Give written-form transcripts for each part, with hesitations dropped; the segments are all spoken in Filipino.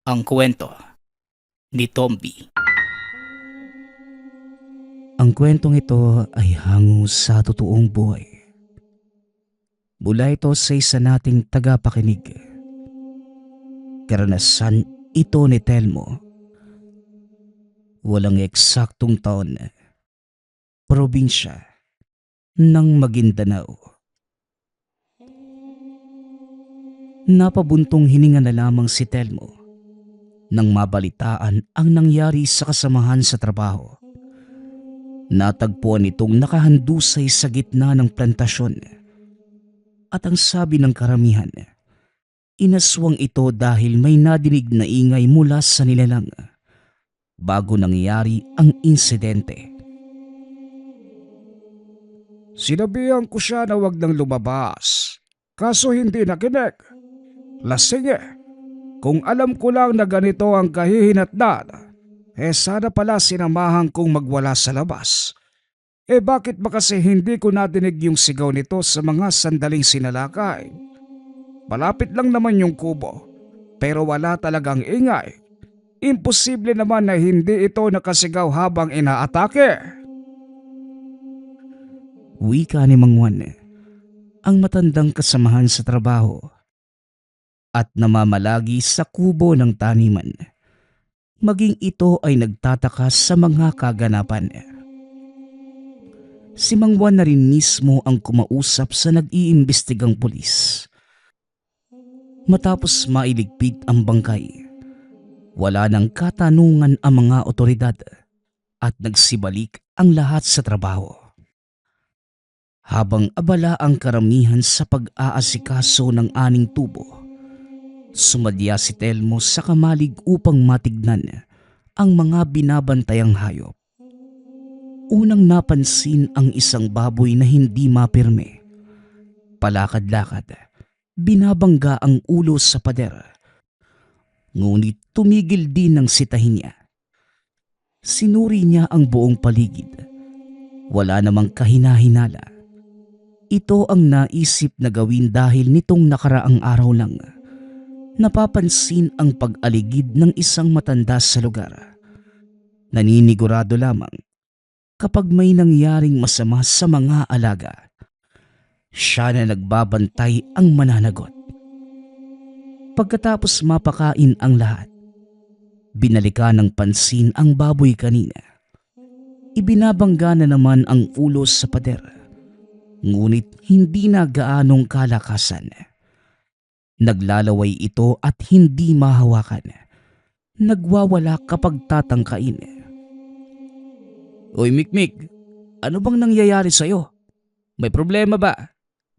Ang kwento ni Tomby. Ang kwentong ito ay hango sa totoong buhay. Mula ito sa isa nating tagapakinig. Karanasan ito ni Telmo. Walang eksaktong taon. Probinsya ng Maguindanao. Napabuntong hininga na lamang si Telmo nang mabalitaan ang nangyari sa kasamahan sa trabaho. Natagpuan itong nakahandusay sa gitna ng plantasyon. At ang sabi ng karamihan, inaswang ito dahil may nadinig na ingay mula sa nilalang bago nangyari ang insidente. Sinabihan ko siya na wag nang lumabas. Kaso hindi nakinig. Lasing eh. Kung alam ko lang na ganito ang kahihinatnan, sana pala sinamahan kong magwala sa labas. Bakit ba kasi hindi ko nadinig yung sigaw nito sa mga sandaling sinalakay? Malapit lang naman yung kubo, pero wala talagang ingay. Imposible naman na hindi ito nakasigaw habang inaatake. Wika ni Mang Juan, ang matandang kasamahan sa trabaho at namamalagi sa kubo ng taniman. Maging ito ay nagtataka sa mga kaganapan. Si Mang Juan na rin mismo ang kumausap sa nag-iimbestigang pulis. Matapos mailigpit ang bangkay, wala nang katanungan ang mga otoridad at nagsibalik ang lahat sa trabaho. Habang abala ang karamihan sa pag-aasikaso ng aning tubo, sumadya si Telmo sa kamalig upang matignan ang mga binabantayang hayop. Unang napansin ang isang baboy na hindi mapirme. Palakad-lakad, binabangga ang ulo sa pader. Ngunit tumigil din ang sitahin niya. Sinuri niya ang buong paligid. Wala namang kahinahinala. Ito ang naisip na gawin dahil nitong nakaraang araw lang napapansin ang pag-aligid ng isang matanda sa lugar. Naninigurado lamang kapag may nangyaring masama sa mga alaga, siya na nagbabantay ang mananagot. Pagkatapos mapakain ang lahat, binalikan ng pansin ang baboy kanina. Ibinabangga na naman ang ulo sa pader, ngunit hindi na gaanong kalakasan. Naglalaway ito at hindi mahawakan. Nagwawala kapag tatangkain. Uy Mikmik, ano bang nangyayari sa'yo? May problema ba?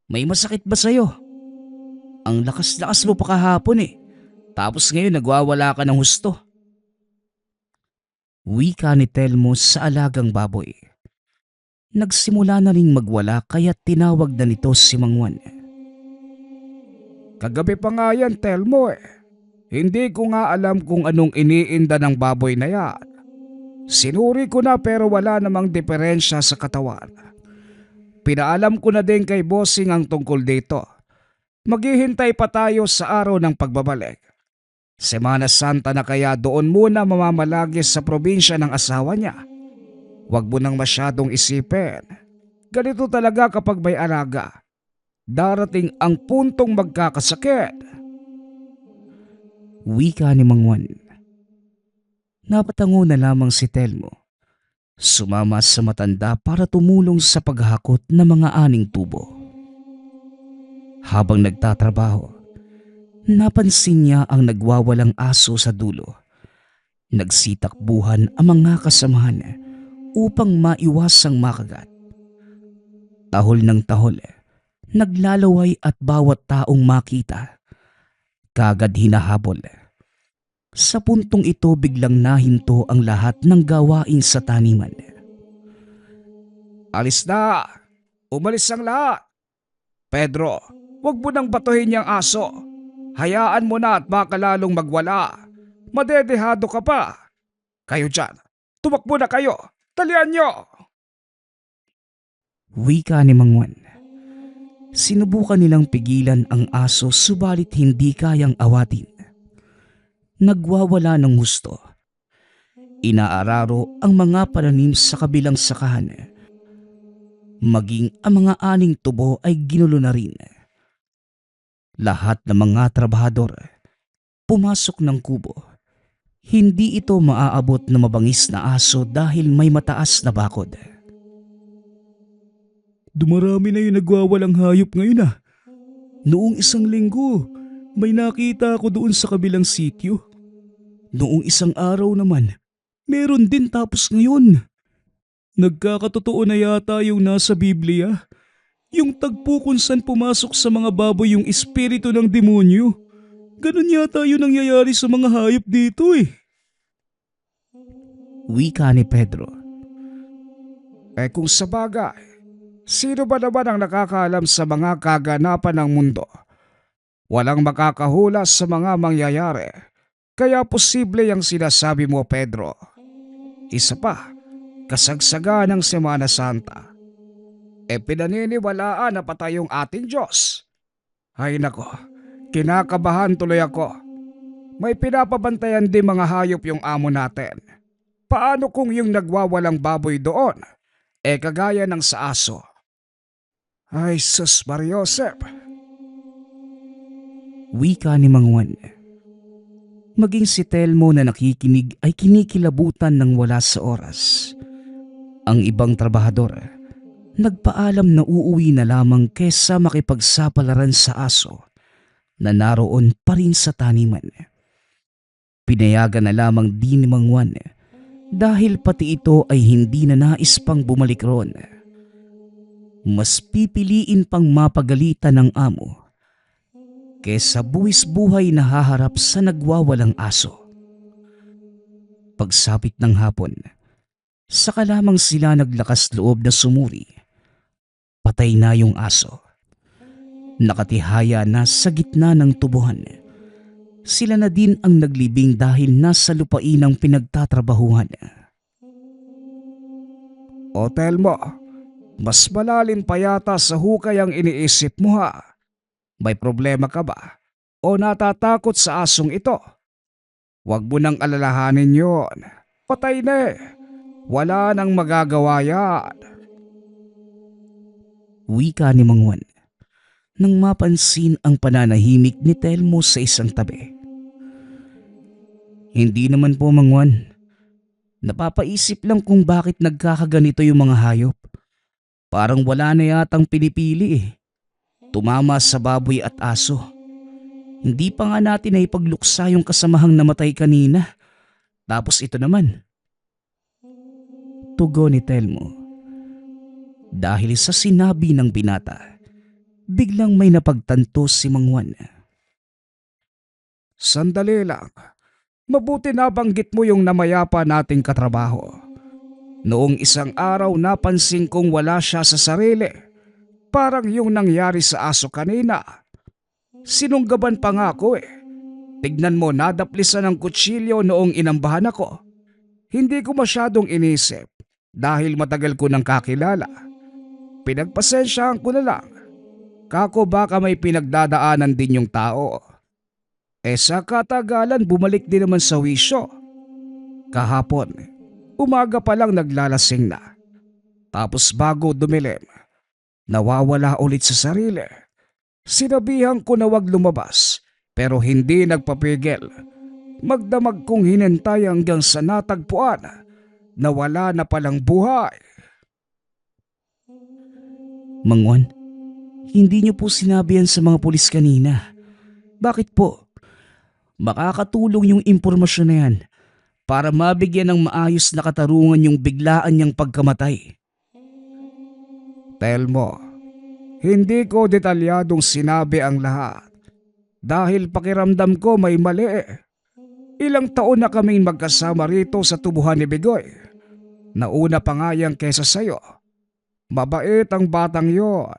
May masakit ba sa'yo? Ang lakas-lakas mo pa kahapon eh. Tapos ngayon nagwawala ka ng husto. Wika ni Telmo sa alagang baboy. Nagsimula na ring magwala kaya tinawag na nito si Mang Juan. Kagabi pa nga yan, Telmo eh. Hindi ko nga alam kung anong iniinda ng baboy na yan. Sinuri ko na pero wala namang diferensya sa katawan. Pinaalam ko na din kay bossing ang tungkol dito. Maghihintay pa tayo sa araw ng pagbabalik. Semana Santa na kaya doon muna mamamalagi sa probinsya ng asawa niya. Huwag mo nang masyadong isipin. Ganito talaga kapag may alaga. Darating ang puntong magkakasakit. Wika ni Mang Juan. Napatango na lamang si Telmo. Sumama sa matanda para tumulong sa paghakot ng mga aning tubo. Habang nagtatrabaho, napansin niya ang nagwawalang aso sa dulo. Nagsitakbuhan ang mga kasamahan upang maiwasang makagat. Tahol ng tahol, naglalaway at bawat taong makita, kagad hinahabol. Sa puntong ito biglang nahinto ang lahat ng gawain sa taniman. Alis na! Umalis ang lahat! Pedro, huwag mo nang batuhin yung aso. Hayaan mo na at baka lalong magwala. Madedehado ka pa. Kayo dyan, tumakbo na kayo. Talian nyo! Wika ni Mang Juan. Sinubukan nilang pigilan ang aso subalit hindi kayang awatin. nagwawala ng husto. Inaararo ang mga pananim sa kabilang sakahan. Maging ang mga aning tubo ay ginulo na rin. Lahat ng mga trabahador pumasok ng kubo. Hindi ito maaabot na mabangis na aso dahil may mataas na bakod. Dumarami na yung nagwawalang hayop ngayon ah. Noong isang linggo, may nakita ako doon sa kabilang sityo. Noong isang araw naman, meron din tapos ngayon. Nagkakatotoo na yata yung nasa Biblia. Yung tagpo kung saan pumasok sa mga baboy yung espiritu ng demonyo. Ganun yata yung nangyayari sa mga hayop dito eh. Wika ni Pedro. Kung sa bagay, sino ba naman ang nakakaalam sa mga kaganapan ng mundo? Walang makakahula sa mga mangyayari. Kaya posible yung sinasabi mo, Pedro. Isa pa, kasagsaga ng Semana Santa. Pinaniniwalaan na patay yung ating Diyos. Ay nako, kinakabahan tuloy ako. May pinapabantayan din mga hayop yung amo natin. Paano kung yung nagwawalang baboy doon, kagaya ng sa aso? Ay sus Mariosep. Wika ni Mang Juan. Maging si Telmo na nakikinig ay kinikilabutan ng wala sa oras. Ang ibang trabahador, nagpaalam na uuwi na lamang kesa makipagsapalaran sa aso na naroon pa rin sa taniman. Pinayagan na lamang din ni Mang Juan dahil pati ito ay hindi na nais pang bumalik roon. Mas pipiliin pang mapagalitan ng amo kesa buwis buhay na haharap sa nagwawalang aso. Pagsapit ng hapon, saka lamang sila naglakas loob na sumuri. Patay na yung aso. Nakatihaya na sa gitna ng tubuhan. Sila na din ang naglibing dahil nasa lupain ang pinagtatrabahuhan. O Telmo, mas malalim pa yata sa hukay ang iniisip mo ha. May problema ka ba? O natatakot sa asong ito? Huwag mo nang alalahanin yon. Patay na eh. Wala nang magagawa yan. Wika ni Mang Juan nang mapansin ang pananahimik ni Telmo sa isang tabi. Hindi naman po, Mang Juan. Napapaisip lang kung bakit nagkakaganito yung mga hayop. Parang wala na yatang pinipili eh. Tumama sa baboy at aso. Hindi pa nga natin na ipagluksa yung kasamahang namatay kanina. Tapos ito naman. Tugon ni Telmo. Dahil sa sinabi ng binata, biglang may napagtanto si Mang Juan. Sandali lang. Mabuti nabanggit mo yung namayapa nating katrabaho. Noong isang araw napansin kong wala siya sa sarili. Parang yung nangyari sa aso kanina. Sinunggaban pa nga ako eh. Tignan mo, nadaplisan ng kutsilyo noong inambahan ako. Hindi ko masyadong inisip dahil matagal ko nang kakilala. Pinagpasensyahan ko na lang. Kako baka may pinagdadaanan din yung tao. Sa katagalan bumalik din naman sa wisyo. Kahapon, umaga pa lang naglalasing na. Tapos bago dumilim, nawawala ulit sa sarili. Sinabihan ko na wag lumabas pero hindi nagpapigil. Magdamag kong hinintay hanggang sa natagpuan na wala na palang buhay. Mang Juan, hindi niyo po sinabi yan sa mga pulis kanina. Bakit po? Makakatulong yung impormasyon na yan para mabigyan ng maayos na katarungan yung biglaan niyang pagkamatay. Telmo, hindi ko detalyadong sinabi ang lahat dahil pakiramdam ko may mali. Ilang taon na kaming magkasama rito sa tubuhan ni Bigoy. Nauna pa nga yan kesa sayo. Mabait ang batang yon.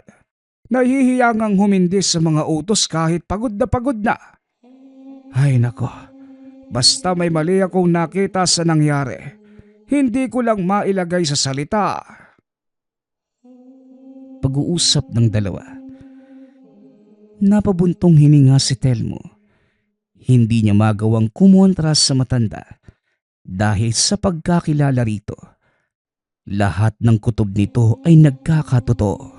Nahihiyang humindi sa mga utos kahit pagod na pagod na. Ay nako, basta may mali akong nakita sa nangyari. Hindi ko lang mailagay sa salita. Pag-uusap ng dalawa. Napabuntong hininga si Telmo. Hindi niya magawang kumontra sa matanda dahil sa pagkakilala rito. Lahat ng kutob nito ay nagkakatotoo.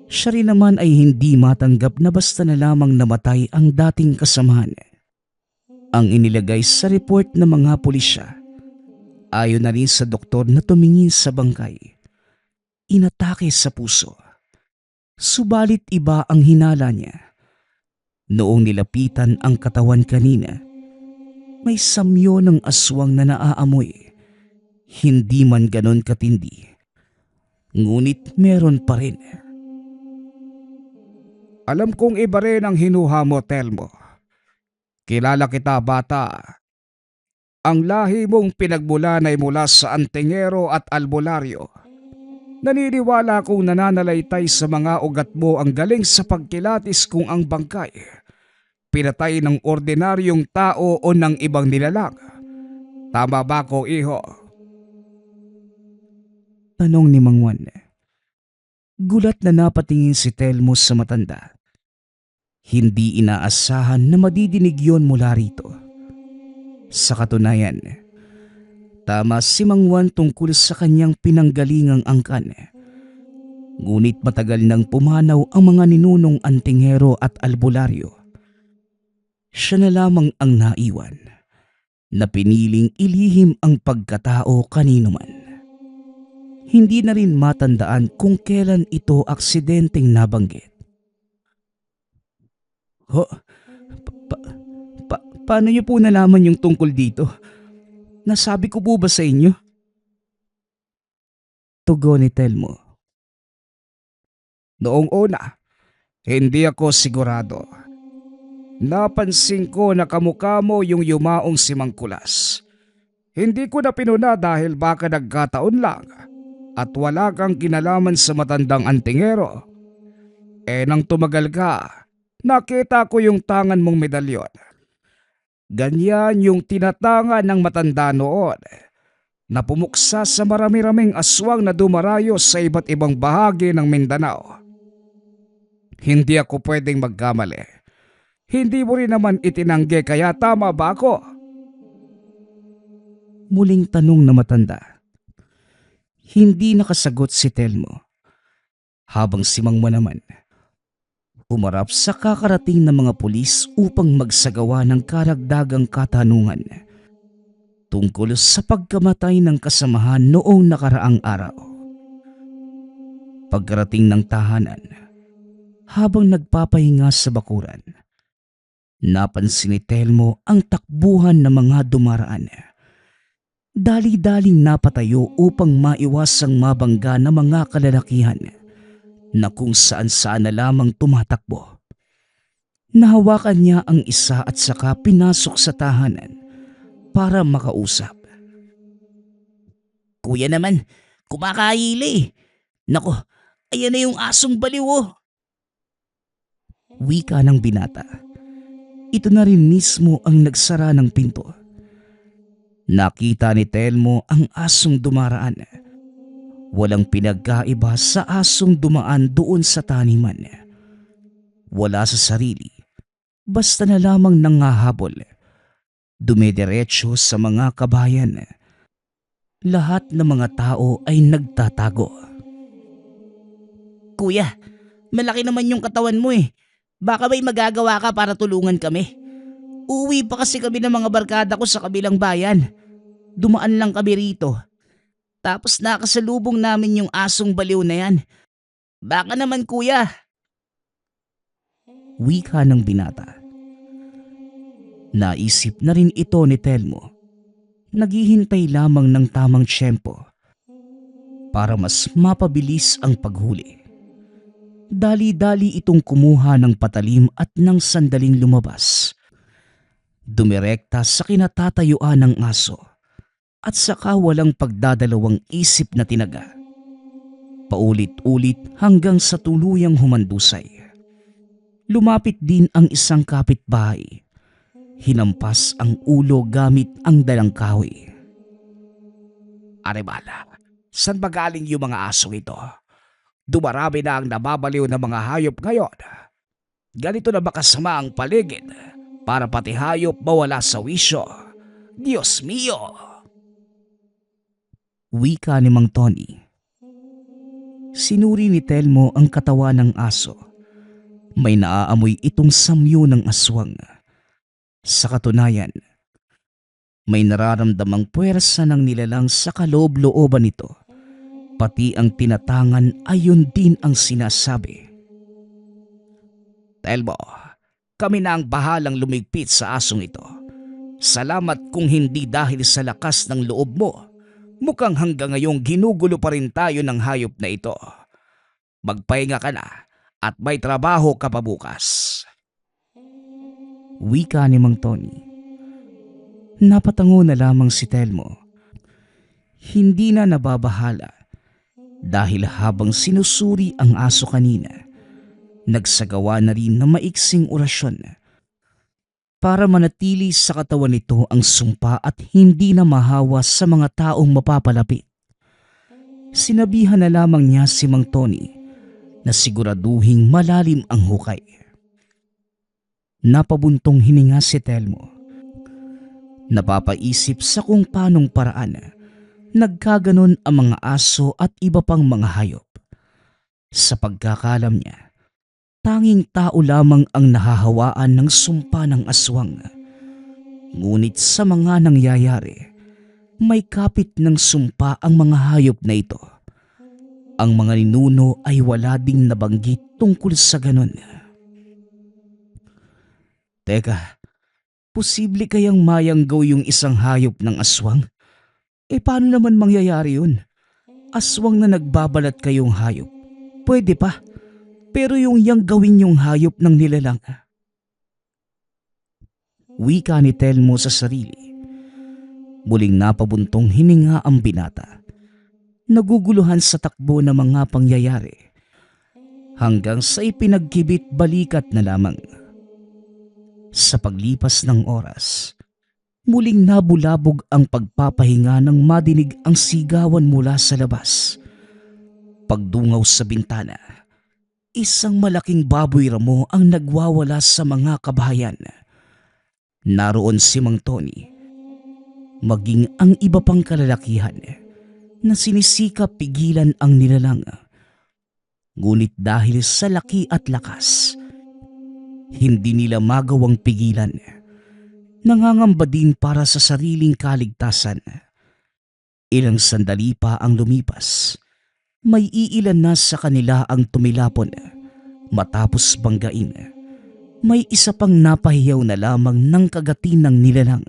Siya rin naman ay hindi matanggap na basta na lamang namatay ang dating kasamahan. Ang inilagay sa report ng mga pulisya, ayon na rin sa doktor na tumingin sa bangkay, inatake sa puso. Subalit iba ang hinala niya. Noong nilapitan ang katawan kanina, may samyo ng aswang na naaamoy. Hindi man ganon katindi, ngunit meron pa rin. Alam kong iba rin ang hinuha mo, Telmo. Kilala kita, bata. Ang lahi mong pinagmulan ay mula sa Antingero at Albularyo. Naniniwala kong nananalaytay sa mga ugat mo ang galing sa pagkilatis kung ang bangkay pinatay ng ordinaryong tao o ng ibang nilalang. Tama ba ko, iho? Tanong ni Mang Juan. Gulat na napatingin si Telmo sa matanda. Hindi inaasahan na madidinig yon mula rito. Sa katunayan, tama si Mang Juan tungkol sa kanyang pinanggalingang angkan. Ngunit matagal nang pumanaw ang mga ninunong Antingero at Albularyo. Siya na lamang ang naiwan na piniling ilihim ang pagkatao kanino man. Hindi na rin matandaan kung kailan ito aksidenteng nabanggit. Ho, paano niyo po nalaman yung tungkol dito? Nasabi ko po ba sa inyo? Tugon ni Telmo. Noong una, hindi ako sigurado. Napansin ko na kamukha mo yung yumaong si Mangkulas. Hindi ko na pinuna dahil baka nagkataon lang at wala kang kinalaman sa matandang Antingero. Nang tumagal ka, nakita ko yung tangan mong medalyon. Ganyan yung tinatangan ng matanda noon na pumuksa sa marami-raming aswang na dumarayo sa iba't ibang bahagi ng Mindanao. Hindi ako pwedeng magkamali. Hindi mo rin naman itinanggi, kaya tama ba ako? Muling tanong na matanda. Hindi nakasagot si Telmo. Habang si Mang Juan naman, humarap sa kakarating na mga pulis upang magsagawa ng karagdagang katanungan tungkol sa pagkamatay ng kasamahan noong nakaraang araw. Pagkarating ng tahanan, habang nagpapahinga sa bakuran, napansin ni Telmo ang takbuhan ng mga dumaraan. Dali-daling napatayo upang maiwasang mabangga ng mga kalalakihan na kung saan-saan na lamang tumatakbo. Nahawakan niya ang isa at saka pinasok sa tahanan para makausap. Kuya naman, kumakahili. Nako, ayan na yung asong baliw oh. Wika ng binata. Ito na rin mismo ang nagsara ng pinto. Nakita ni Telmo ang asong dumaraan. Walang pinagkaiba sa asong dumaan doon sa taniman. Wala sa sarili, basta na lamang nangahabol. Dumidiretso sa mga kabayan. Lahat ng mga tao ay nagtatago. Kuya, malaki naman yung katawan mo eh. Baka may magagawa ka para tulungan kami. Uuwi pa kasi kami ng mga barkada ko sa kabilang bayan. Dumaan lang kami rito. Tapos nakasalubong namin yung asong baliw na yan. Baka naman kuya. Wika ng binata. Naisip na rin ito ni Telmo. Naghihintay lamang ng tamang tiyempo para mas mapabilis ang paghuli. Dali-dali itong kumuha ng patalim at ng sandaling lumabas. Dumirekta sa kinatatayuan ng aso at saka walang pagdadalawang isip na tinaga. Paulit-ulit hanggang sa tuluyang humandusay. Lumapit din ang isang kapitbahay. Hinampas ang ulo gamit ang dalang kahoy. Arebala, saan ba galing yung mga asong ito? Dumarami na ang nababaliw ng mga hayop ngayon. Ganito na ba kasama ang paligid? para pati hayop mawala sa wisyo. Diyos mio! Wika ni Mang Tony. Sinuri ni Telmo ang katawan ng aso. May naaamoy itong samyo ng aswang. Sa katunayan, may nararamdamang puwersa ng nilalang sa kaloob-looban nito. Pati ang tinatangan ayon din ang sinasabi. Telmo, kami na ang bahalang lumigpit sa asong ito. Salamat kung hindi dahil sa lakas ng loob mo. Mukhang hanggang ngayong ginugulo pa rin tayo ng hayop na ito. Magpahinga ka na at may trabaho ka pa bukas. Wika ni Mang Tony. Napatango na lamang si Telmo. Hindi na nababahala dahil habang sinusuri ang aso kanina, nagsagawa na rin ng maiksing orasyon para manatili sa katawan nito ang sumpa at hindi na mahawa sa mga taong mapapalapit. Sinabihan na lamang niya si Mang Tony na siguraduhing malalim ang hukay. Napabuntong hininga si Telmo. Napapaisip sa kung paanong paraan nagkaganon ang mga aso at iba pang mga hayop. Sa pagkakalam niya, tanging tao lamang ang nahahawaan ng sumpa ng aswang. Ngunit sa mga nangyayari, may kapit ng sumpa ang mga hayop na ito. Ang mga ninuno ay wala ding nabanggit tungkol sa ganon. Teka, posible kayang mayanggaw yung isang hayop ng aswang? Paano naman mangyayari yun? Aswang na nagbabalat kayong hayop. Pwede pa. Pero yung gawin yung hayop ng nilalang. Wika ni Telmo sa sarili. Muling napabuntong hininga ang binata. Naguguluhan sa takbo ng mga pangyayari. Hanggang sa ipinagkibit balikat na lamang. Sa paglipas ng oras, muling nabulabog ang pagpapahinga nang madinig ang sigawan mula sa labas. Pagdungaw sa bintana, isang malaking baboy ramo ang nagwawala sa mga kabahayan. Naroon si Mang Tony, maging ang iba pang kalalakihan na sinisikap pigilan ang nilalang. Ngunit dahil sa laki at lakas, hindi nila magawang pigilan. Nangangamba din para sa sariling kaligtasan. Ilang sandali pa ang lumipas. May iilan na sa kanila ang tumilapon. Matapos banggain, may isa pang napahiyaw na lamang ng kagatin ng nilalang.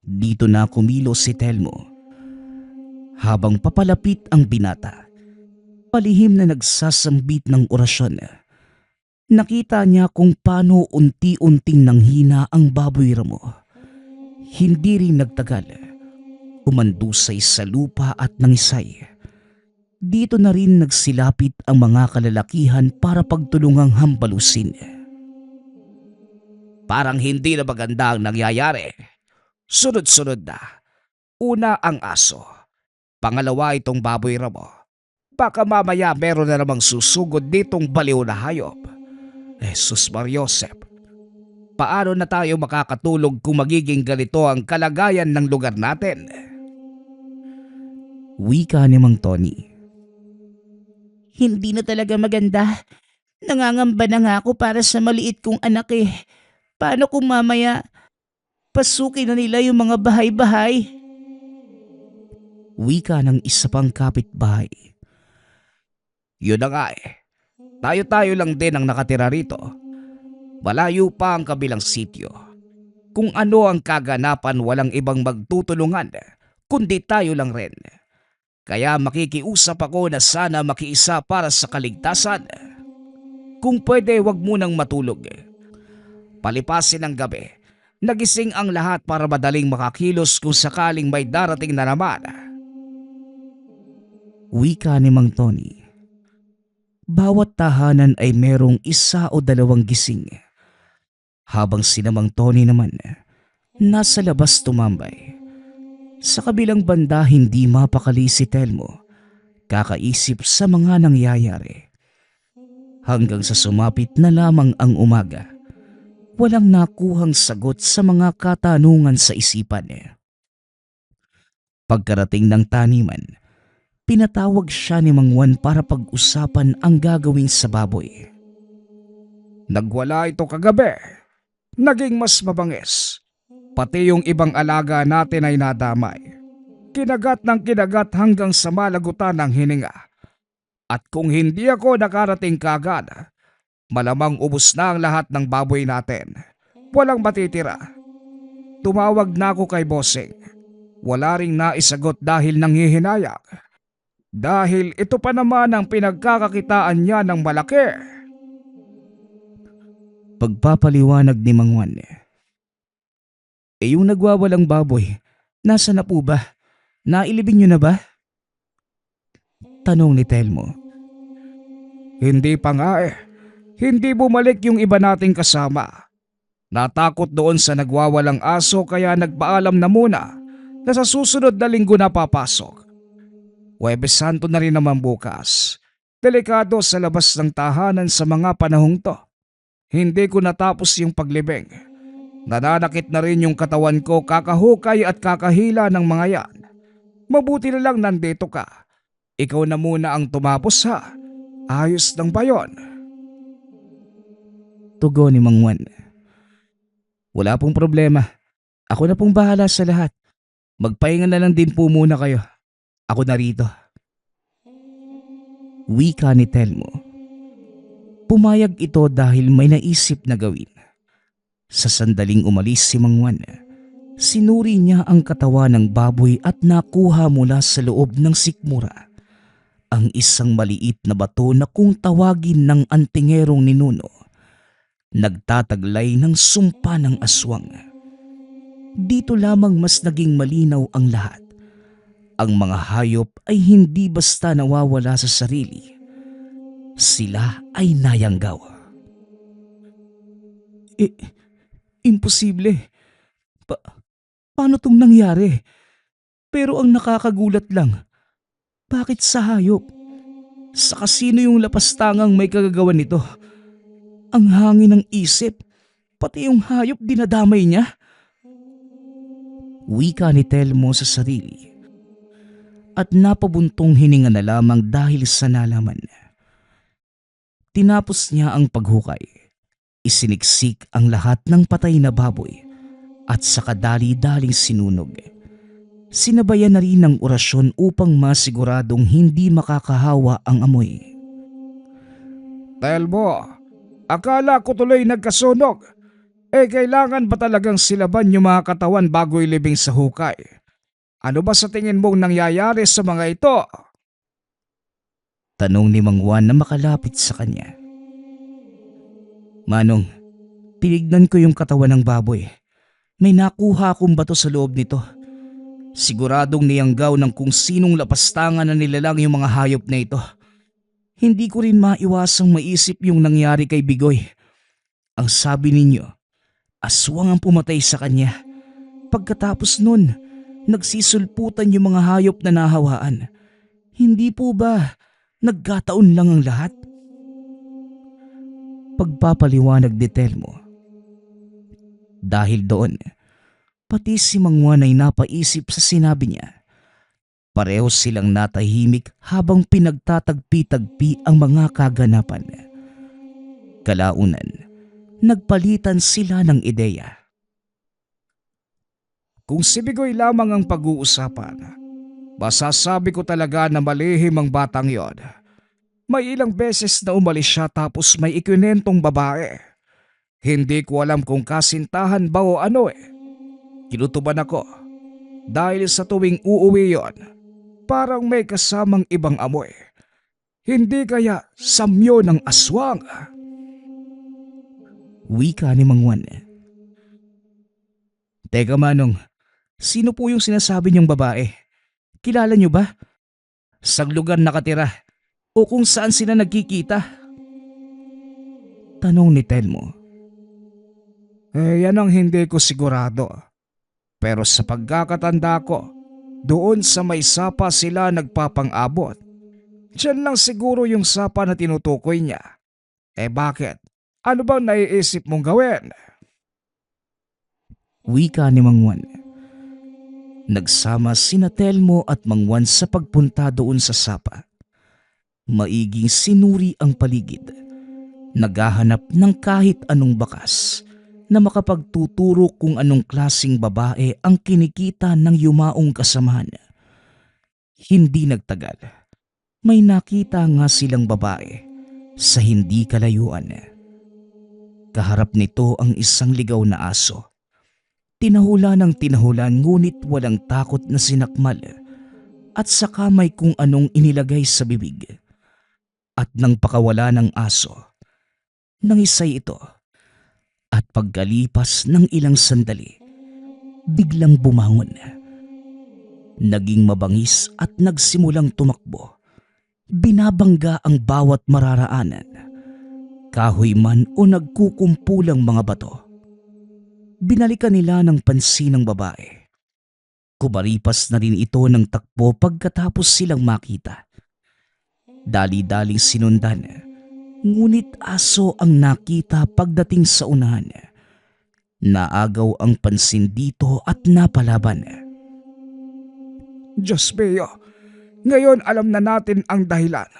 Dito na kumilos si Telmo. Habang papalapit ang binata, palihim na nagsasambit ng orasyon. Nakita niya kung paano unti-unting nanghina ang baboy ramo. Hindi rin nagtagal. Umandusay sa lupa at nangisay. Dito na rin nagsilapit ang mga kalalakihan para pagtulungang hambalusin. Parang hindi na maganda ang nangyayari. Sunod-sunod na. Una ang aso. Pangalawa itong baboy ramo. Baka mamaya meron na namang susugod ditong baliw na hayop. Jesus Mariosep, paano na tayo makakatulog kung magiging ganito ang kalagayan ng lugar natin? Wika ni Mang Tony. Hindi na talaga maganda. Nangangamba na nga ako para sa maliit kong anak eh. Paano kung mamaya pasukin na nila yung mga bahay-bahay? Wika ng isa pang kapitbahay. Yun na nga eh. Tayo-tayo lang din ang nakatira rito. Malayo pa ang kabilang sityo. Kung ano ang kaganapan, walang ibang magtutulungan, kundi tayo lang rin. Kaya makikiusap ako na sana makiisa para sa kaligtasan. Kung pwede, wag munang matulog. Palipasin ang gabi. Nagising ang lahat para madaling makakilos kung sakaling may darating na naman. Wika ni Mang Tony. Bawat tahanan ay merong isa o dalawang gising. Habang si Mang Tony naman, nasa labas tumambay. Sa kabilang banda hindi mapakali si Telmo, kakaisip sa mga nangyayari. Hanggang sa sumapit na lamang ang umaga, walang nakuhang sagot sa mga katanungan sa isipan. Pagkarating ng taniman, pinatawag siya ni Mang Juan para pag-usapan ang gagawin sa baboy. Nagwala ito kagabi. Naging mas mabangis. Pati yung ibang alaga natin ay nadamay. Kinagat ng kinagat hanggang sa malagutan ng hininga. At kung hindi ako nakarating kagad, malamang ubos na ang lahat ng baboy natin. Walang matitira. Tumawag na ako kay Bossing. Wala ring naisagot dahil nanghihinayang. Dahil ito pa naman ang pinagkakakitaan niya ng malaki. Pagpapaliwanag ni Mang Juan. Yung nagwawalang baboy, nasa na po ba? Nailibing niyo na ba? Tanong ni Telmo. Hindi pa nga eh. Hindi bumalik yung iba nating kasama. Natakot doon sa nagwawalang aso kaya nagpaalam na muna na sa susunod na linggo na papasok. Huwebes Santo na rin naman bukas. Delikado sa labas ng tahanan sa mga panahong to. Hindi ko natapos yung paglibing. Nananakit na rin yung katawan ko kakahukay at kakahila ng mga yan. Mabuti na lang nandito ka. Ikaw na muna ang tumapos ha. Ayos lang ba yun? Tugon ni Mang Juan. Wala pong problema. Ako na pong bahala sa lahat. Magpahinga na lang din po muna kayo. Ako na rito. Wika ni Telmo. Pumayag ito dahil may naisip na gawin. Sa sandaling umalis si Mang Juan, sinuri niya ang katawan ng baboy at nakuha mula sa loob ng sikmura ang isang maliit na bato na kung tawagin ng antingerong ninuno, nagtataglay ng sumpa ng aswang. Dito lamang mas naging malinaw ang lahat. Ang mga hayop ay hindi basta nawawala sa sarili. Sila ay nayanggaw. Imposible. Paano tong nangyari? Pero ang nakakagulat lang, bakit sa hayop? Sa kasino yung lapastangang may kagagawan nito? Ang hangin ng isip, pati yung hayop dinadamay niya. Wika ni Telmo sa sarili. At napabuntong hininga na lamang dahil sa nalaman. Tinapos niya ang paghukay. Isiniksik ang lahat ng patay na baboy at saka dali-daling sinunog. Sinabayan na rin ng orasyon upang masiguradong hindi makakahawa ang amoy. Telmo, akala ko tuloy nagkasunog. Kailangan ba talagang silaban yung mga katawan bago ilibing sa hukay? Ano ba sa tingin mong nangyayari sa mga ito? Tanong ni Mang Juan na makalapit sa kanya. Manong, tinignan ko yung katawan ng baboy. May nakuha akong bato sa loob nito. Siguradong niyanggaw ng kung sinong lapastangan na nilalang yung mga hayop na ito. Hindi ko rin maiwasang maisip yung nangyari kay Bigoy. Ang sabi ninyo, aswang ang pumatay sa kanya. Pagkatapos nun, nagsisulputan yung mga hayop na nahawaan. Hindi po ba nagkataon lang ang lahat? Pagpapaliwanag ni Telmo. Dahil doon, pati si Mang Juan ay napaisip sa sinabi niya. Pareho silang natahimik habang pinagtatagpi-tagpi ang mga kaganapan. Kalaunan, nagpalitan sila ng ideya. Kung si Bigoy lamang ang pag-uusapan, masasabi ko talaga na malihim ang batang yon. May ilang beses na umalis siya tapos may ikwinentong babae. Hindi ko alam kung kasintahan ba o ano Kinutuban ako dahil sa tuwing uuwi yon, parang may kasamang ibang amoy. Hindi kaya samyo ng aswang? Wika ni Mang Juan. Teka Manong, sino po yung sinasabi niyong babae? Kilala niyo ba? Sa lugar nakatira o kung saan sila nagkikita? Tanong ni Telmo. Yan ang hindi ko sigurado. Pero sa pagkakatanda ko, doon sa may sapa sila nagpapang-abot. Diyan lang siguro yung sapa na tinutukoy niya. Bakit? Ano bang naiisip mong gawin? Wika ni Mang Juan. Nagsama sina Telmo at Mang Juan sa pagpunta doon sa sapa. Maiging sinuri ang paligid. Naghahanap ng kahit anong bakas na makapagtuturo kung anong klasing babae ang kinikita ng yumaong kasamahan. Hindi nagtagal. May nakita nga silang babae sa hindi kalayuan. Kaharap nito ang isang ligaw na aso. Tinahula ng tinahulan ngunit walang takot na sinakmal at sa kamay kung anong inilagay sa bibig. At nang pakawala ng aso, nangisay ito at pagkalipas ng ilang sandali, biglang bumangon. Naging mabangis at nagsimulang tumakbo. Binabangga ang bawat mararaanan, kahoy man o nagkukumpulang mga bato. Binalikan nila ng pansin ng babae. Kumaripas na rin ito ng takbo pagkatapos silang makita. Dali-daling sinundan, ngunit aso ang nakita pagdating sa unahan. Naagaw ang pansin dito at napalaban. Diyos mio, ngayon alam na natin ang dahilan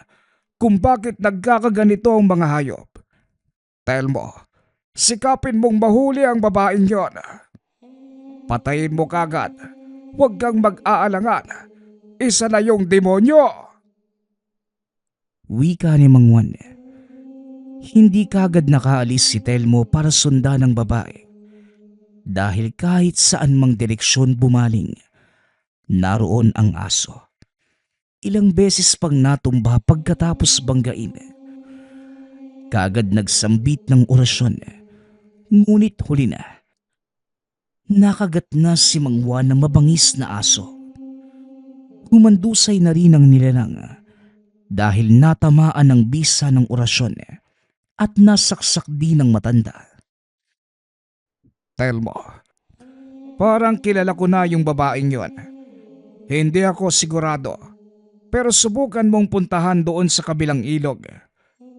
kung bakit nagkakaganito ang mga hayop. Telmo, sikapin mong mahuli ang babaeng yon. Patayin mo kagad, huwag kang mag-aalangan. Isa na yung demonyo. Wika ni Mang Juan. Hindi kagad nakaalis si Telmo para sundan ang babae. Dahil kahit saan mang direksyon bumaling, naroon ang aso. Ilang beses pang natumba pagkatapos banggain. Kaagad nagsambit ng orasyon, ngunit huli na. Nakagat na si Mang Juan ng mabangis na aso. Humandusay na rin ang nilalang dahil natamaan ng bisa ng orasyon at nasaksak din ng matanda. Telmo, parang kilala ko na yung babaeng yon. Hindi ako sigurado, pero subukan mong puntahan doon sa kabilang ilog.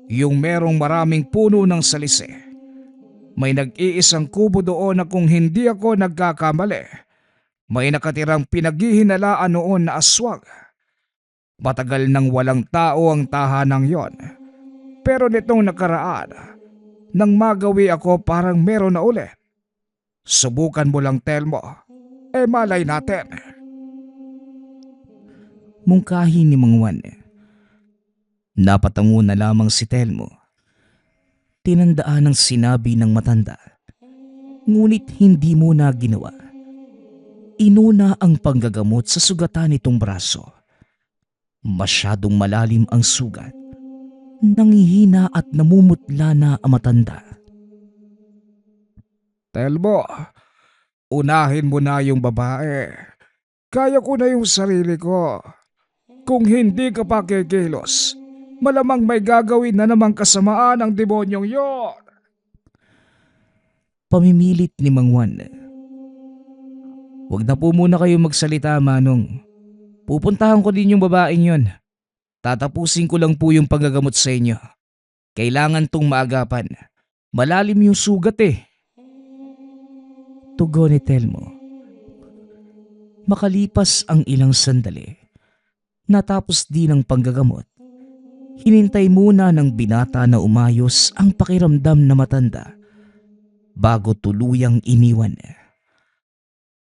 Yung merong maraming puno ng salise. May nag-iisang kubo doon na kung hindi ako nagkakamali, may nakatirang pinaghihinalaan noon na aswang. Matagal nang walang tao ang tahanang yon. Pero nitong nakaraan, nang magawi ako parang meron na uli. Subukan mo lang, Telmo. Malay natin. Mungkahi ni Mang Juan. Napatango na lamang si Telmo. Tinandaan ang sinabi ng matanda. Ngunit hindi mo na ginawa. Inuna ang panggagamot sa sugatan nitong braso. Masyadong malalim ang sugat. Nangihina at namumutla na ang matanda. Telmo, unahin mo na yung babae. Kaya ko na yung sarili ko. Kung hindi ka pa kikilos, malamang may gagawin na namang kasamaan ang demonyong yon. Pamimilit ni Mang Juan. Huwag na po muna kayo magsalita, Manong. Pupuntahan ko din yung babaeng yon. Tatapusin ko lang po yung paggagamot sa inyo. Kailangan tong maagapan. Malalim yung sugat eh. Tugon ni Telmo. Makalipas ang ilang sandali, natapos din ang panggagamot. Hinintay muna ng binata na umayos ang pakiramdam na matanda bago tuluyang iniwan.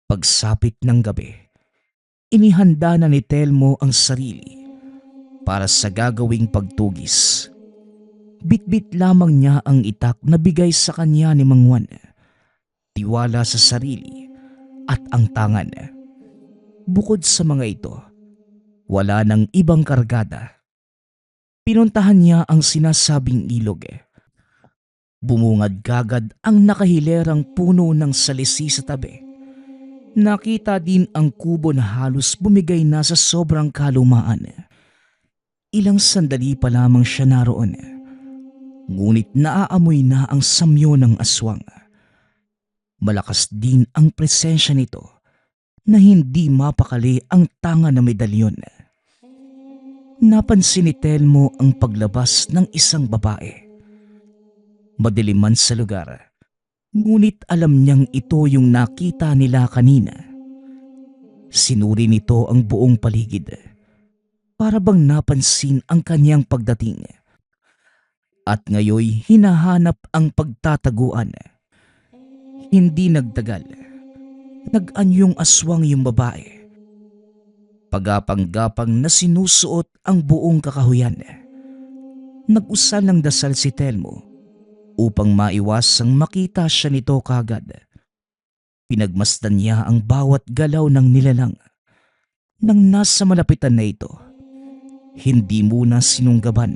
Pagsapit ng gabi, inihanda na ni Telmo ang sarili para sa gagawing pagtugis. Bitbit lamang niya ang itak na bigay sa kanya ni Mang Juan. Tiwala sa sarili at ang tangan. Bukod sa mga ito, wala nang ibang kargada. Pinuntahan niya ang sinasabing ilog. Bumungad kagad ang nakahilerang puno ng salisi sa tabi. Nakita din ang kubo na halos bumigay na sa sobrang kalumaan. Ilang sandali pa lamang siya naroon. Ngunit naaamoy na ang samyo ng aswang. Malakas din ang presensya nito na hindi mapakali ang tanga na medalyon. Napansin ni Telmo ang paglabas ng isang babae. Madilim man sa lugar, Ngunit alam niyang ito yung nakita nila kanina. Sinuri nito ang buong paligid para bang napansin ang kanyang pagdating. At ngayoy hinahanap ang pagtataguan. Hindi nagtagal. Nag-anyong aswang yung babae. Pagapang-gapang na sinusuot ang buong kakahuyan. Nag-usal ng dasal si Telmo upang maiwasang makita siya nito kagad. Pinagmasdan niya ang bawat galaw ng nilalang. Nang nasa malapitan na ito, hindi muna sinunggaban.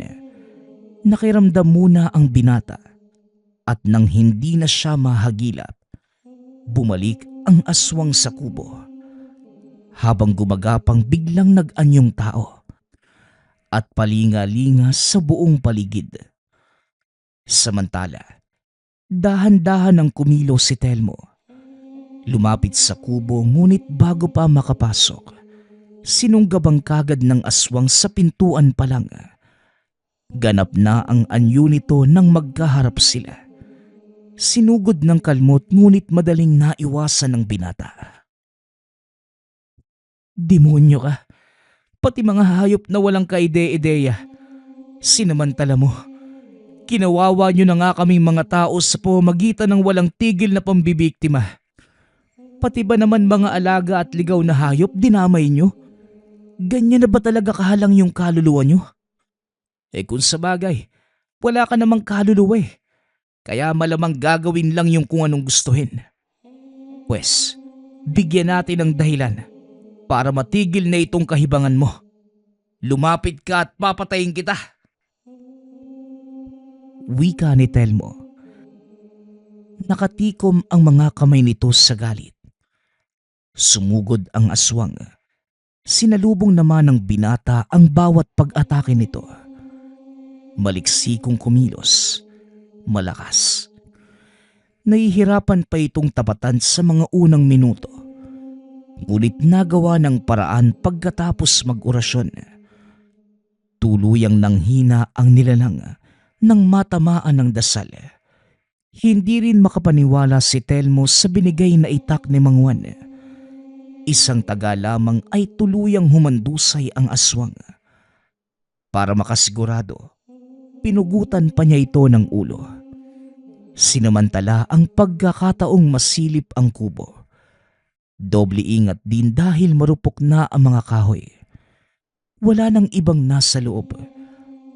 Nakiramdam muna ang binata at nang hindi na siya mahagilap, bumalik ang aswang sa kubo. Habang gumagapang biglang nag-anyong tao at palinga-linga sa buong paligid. Samantala, dahan-dahan ang kumilos si Telmo. Lumapit sa kubo ngunit bago pa makapasok, sinunggabang kagad ng aswang sa pintuan pa lang. Ganap na ang anyo nito nang magkaharap sila. Sinugod ng kalmot ngunit madaling naiwasan ng binata. Demonyo ka, pati mga hayop na walang kaide-ideya. Sinamantala mo, kinawawa nyo na nga kaming mga tao sa pamamagitan ng walang tigil na pambibiktima. Pati ba naman mga alaga at ligaw na hayop dinamay nyo? Ganyan na ba talaga kahalang yung kaluluwa nyo? Kung sa bagay, wala ka namang kaluluwa eh. Kaya malamang gagawin lang yung kung anong gustuhin. Pwes, bigyan natin ng dahilan para matigil na itong kahibangan mo. Lumapit ka at papatayin kita. Wika ni Telmo. Nakatikom ang mga kamay nito sa galit. Sumugod ang aswang. Sinalubong naman ng binata ang bawat pag-atake nito. Maliksikong kumilos, malakas. Nahihirapan pa itong tapatan sa mga unang minuto. Ngunit nagawa ng paraan pagkatapos mag-orasyon. Tuluyang nanghina ang nilalang nang matamaan ng dasal. Hindi rin makapaniwala si Telmo sa binigay na itak ni Mang Juan. Isang taga lamang ay tuluyang humandusay ang aswang. Para makasigurado, pinugutan pa niya ito ng ulo. Sinamantala ang pagkakataong masilip ang kubo. Doble ingat din dahil marupok na ang mga kahoy. Wala nang ibang nasa loob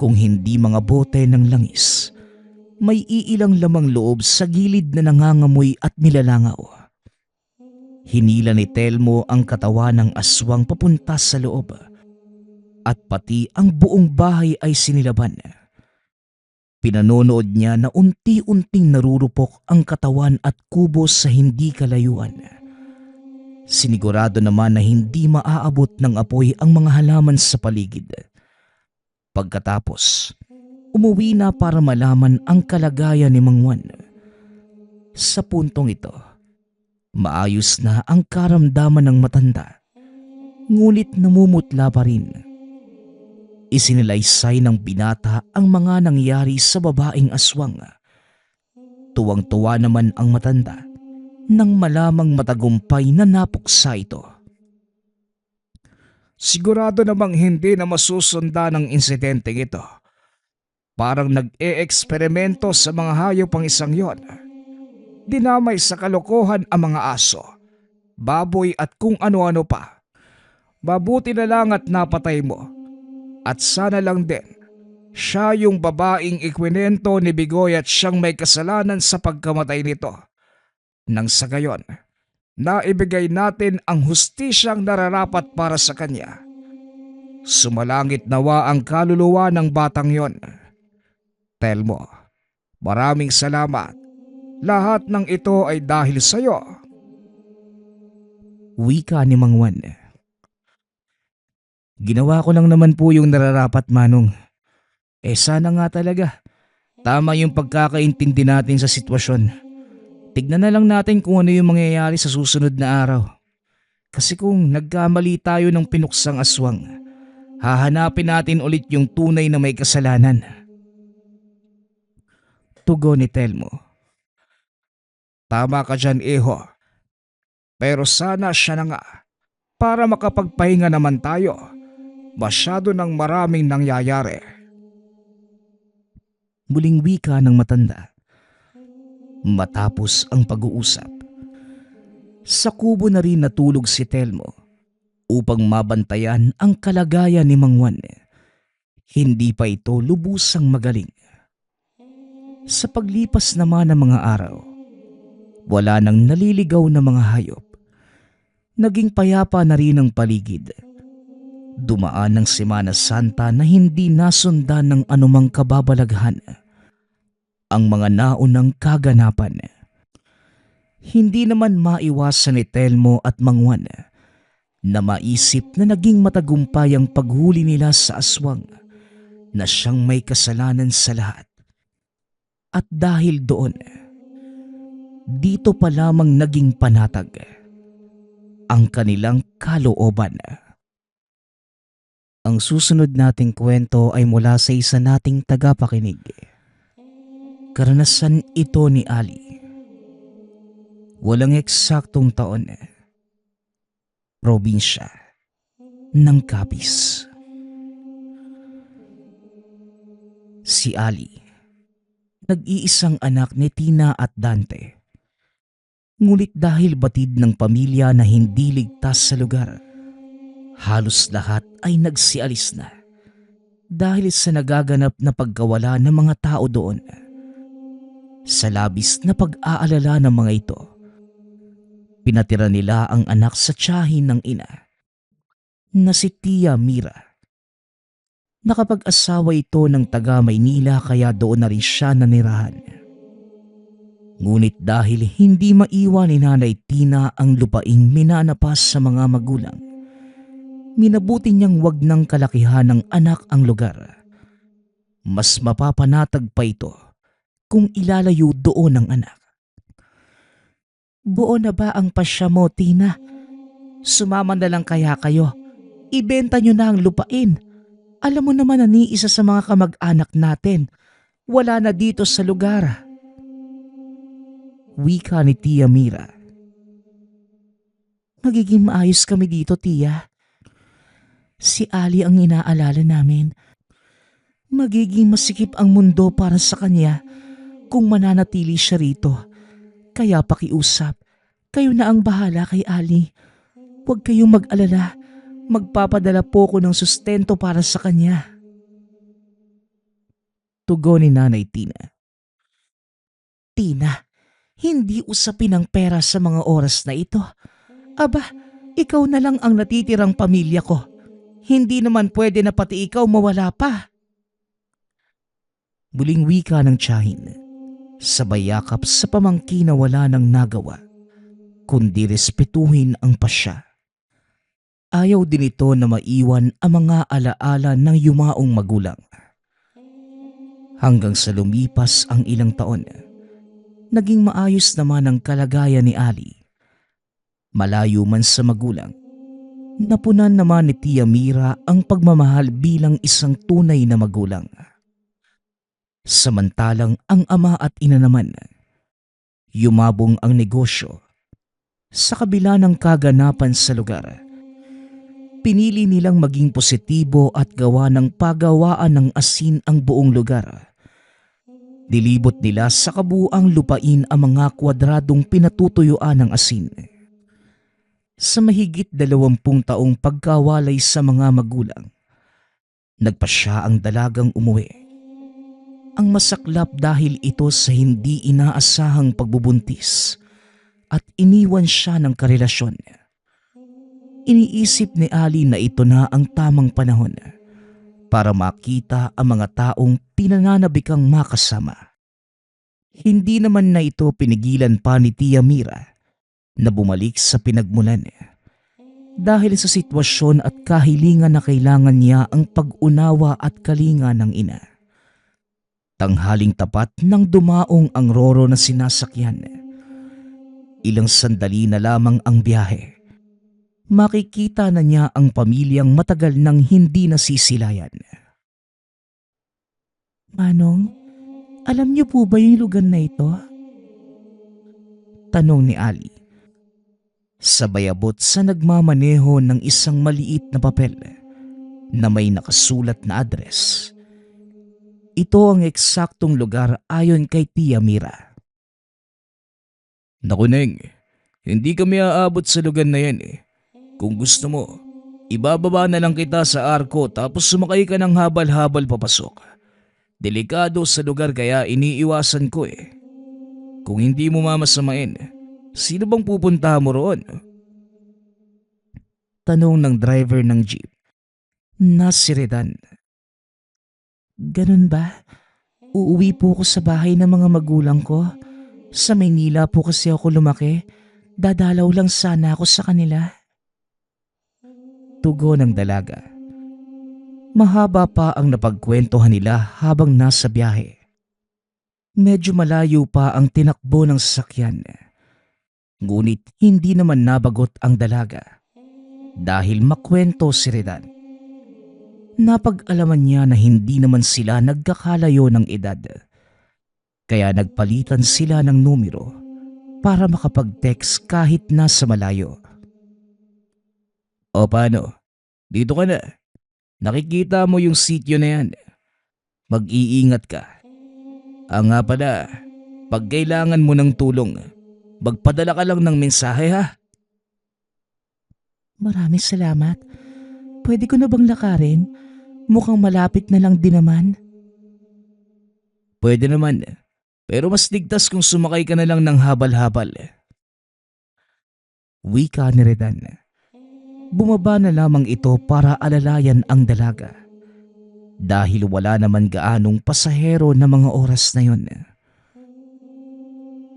kung hindi mga bote ng langis. May iilang lamang loob sa gilid na nangangamoy at nilalangaw. Hinila ni Telmo ang katawan ng aswang papunta sa loob at pati ang buong bahay ay sinilaban. Pinanonood niya na unti-unting narurupok ang katawan at kubo sa hindi kalayuan. Sinigurado naman na hindi maaabot ng apoy ang mga halaman sa paligid. Pagkatapos, umuwi na para malaman ang kalagayan ni Mang Juan. Sa puntong ito, maayos na ang karamdaman ng matanda, ngunit namumutla pa rin. Isinilaysay ng binata ang mga nangyari sa babaeng aswang. Tuwang-tuwa naman ang matanda nang malamang matagumpay na napuksa ito. Sigurado namang hindi na masusunda ng insidente ito. Parang nag-e-eksperimento sa mga hayop ang isang yon. Dinamay sa kalokohan ang mga aso, baboy at kung ano-ano pa. Mabuti na lang at napatay mo. At sana lang din, siya yung babaeng ikwinento ni Bigoy at siyang may kasalanan sa pagkamatay nito. Nang sa gayon, naibigay natin ang hustisyang nararapat para sa kanya. Sumalangit nawa ang kaluluwa ng batang yon. Telmo, maraming salamat. Lahat ng ito ay dahil sa iyo. Wika ni Mang Juan. Ginawa ko lang naman po yung nararapat, Manong. Sana nga talaga. Tama yung pagkakaintindi natin sa sitwasyon. Tignan na lang natin kung ano yung mangyayari sa susunod na araw. Kasi kung nagkamali tayo ng pinuksang aswang, hahanapin natin ulit yung tunay na may kasalanan. Tugon ni Telmo. Tama ka dyan, iho. Pero sana siya na nga para makapagpahinga naman tayo. Masyado ng maraming nangyayari. Muling wika ng matanda. Matapos ang pag-uusap, sa kubo na rin natulog si Telmo upang mabantayan ang kalagayan ni Mang Juan. Hindi pa ito lubusang magaling. Sa paglipas naman ng mga araw, wala nang naliligaw na mga hayop. Naging payapa na rin ang paligid. Dumaan ng Semana Santa na hindi nasundan ng anumang kababalaghan ang mga naunang kaganapan. Hindi naman maiwasan ni Telmo at Mang Juan na maisip na naging matagumpay ang paghuli nila sa aswang na siyang may kasalanan sa lahat. At dahil doon, dito pa lamang naging panatag ang kanilang kalooban. Ang susunod nating kwento ay mula sa isa nating tagapakinig. Karanasan ito ni Ali. Walang eksaktong taon. Probinsya ng Capiz. Si Ali, nag-iisang anak ni Tina at Dante. Ngunit dahil batid ng pamilya na hindi ligtas sa lugar, halos lahat ay nagsialis na dahil sa nagaganap na pagkawala ng mga tao doon. Sa labis na pag-aalala ng mga ito, pinatira nila ang anak sa tiyahin ng ina na si Tia Mira. Nakapag-asawa ito ng taga Maynila kaya doon na rin siya nanirahan. Ngunit dahil hindi maiwan ni Nanay Tina ang lupaing minanapas sa mga magulang, minabuti niyang wag ng kalakihan ng anak ang lugar. Mas mapapanatag pa ito kung ilalayo doon ang anak. Buo na ba ang pasya mo, Tina? Sumama na lang kaya kayo. Ibenta nyo na ang lupain. Alam mo naman na ni isa sa mga kamag-anak natin wala na dito sa lugar. Wika ni Tia Mira. Magiging maayos kami dito, Tia. Si Ali ang inaalala namin. Magiging masikip ang mundo para sa kanya kung mananatili siya rito. Kaya pakiusap, kayo na ang bahala kay Ali. Huwag kayong mag-alala. Magpapadala po ko ng sustento para sa kanya. Tugon ni Nanay Tina. Tina, hindi usapin ang pera sa mga oras na ito. Aba, ikaw na lang ang natitirang pamilya ko. Hindi naman pwede na pati ikaw mawala pa. Muling wika ng tiyahin, sabay yakap sa pamangkin na wala nang nagawa, kundi respetuhin ang pasya. Ayaw din ito na maiwan ang mga alaala ng yumaong magulang. Hanggang sa lumipas ang ilang taon, naging maayos naman ang kalagayan ni Ali. Malayo man sa magulang, napunan naman ni Tia Mira ang pagmamahal bilang isang tunay na magulang. Samantalang ang ama at ina naman, yumabong ang negosyo. Sa kabila ng kaganapan sa lugar, pinili nilang maging positibo at gawa ng pagawaan ng asin ang buong lugar. Dilibot nila sa kabuuang lupain ang mga kwadradong pinatutuyuan ng asin. Sa mahigit 20 taong pagkawalay sa mga magulang, nagpasya ang dalagang umuwi. Ang masaklap dahil ito sa hindi inaasahang pagbubuntis at iniwan siya ng karelasyon. Iniisip ni Ali na ito na ang tamang panahon para makita ang mga taong pinananabikang makasama. Hindi naman na ito pinigilan pa ni Tia Mira na bumalik sa pinagmulan dahil sa sitwasyon at kahilingan na kailangan niya ang pag-unawa at kalinga ng ina. Tanghaling tapat nang dumaong ang roro na sinasakyan. Ilang sandali na lamang ang biyahe. Makikita na niya ang pamilyang matagal nang hindi nasisilayan. Manong, alam niyo po ba yung lugar na ito? Tanong ni Ali. Sabay abot sa nagmamaneho ng isang maliit na papel na may nakasulat na address. Ito ang eksaktong lugar ayon kay Tia Mira. Naku Neng, hindi kami aabot sa lugar na yan eh. Kung gusto mo, ibababa na lang kita sa arko tapos sumakay ka ng habal-habal papasok. Delikado sa lugar kaya iniiwasan ko eh. Kung hindi mo mamasamain, sino bang pupunta mo roon? Tanong ng driver ng jeep na si Redan. Ganun ba? Uuwi po ko sa bahay ng mga magulang ko. Sa Maynila po kasi ako lumaki. Dadalaw lang sana ako sa kanila. Tugon ng dalaga. Mahaba pa ang napagkwentuhan nila habang nasa biyahe. Medyo malayo pa ang tinakbo ng sasakyan. Ngunit hindi naman nabagot ang dalaga dahil makwento si Redan. Napag-alaman niya na hindi naman sila nagkakalayo ng edad. Kaya nagpalitan sila ng numero para makapag-text kahit nasa malayo. O paano? Dito ka na. Nakikita mo yung sityo na yan. Mag-iingat ka. Nga pala, pag kailangan mo ng tulong, magpadala ka lang ng mensahe ha. Maraming salamat. Pwede ko na bang lakarin? Mukhang malapit na lang din naman. Pwede naman, pero mas ligtas kung sumakay ka na lang ng habal-habal. Wika ni Redan. Bumaba na lamang ito para alalayan ang dalaga. Dahil wala naman gaanong pasahero na mga oras na yon.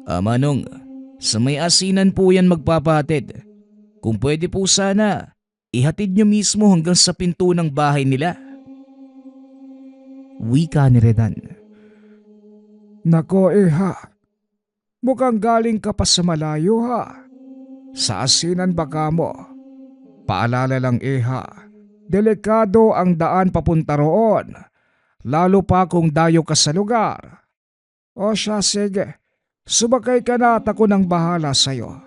Manong, sa may asinan po yan magpapahatid. Kung pwede po sana, ihatid nyo mismo hanggang sa pinto ng bahay nila. Wika ni Redan. Nako ha, mukhang galing ka pa sa malayo ha. Sa asinan ba ka mo? Paalala lang ha, delikado ang daan papunta roon. Lalo pa kung dayo ka sa lugar. O siya sige, sumakay ka na at ako nang bahala sa'yo.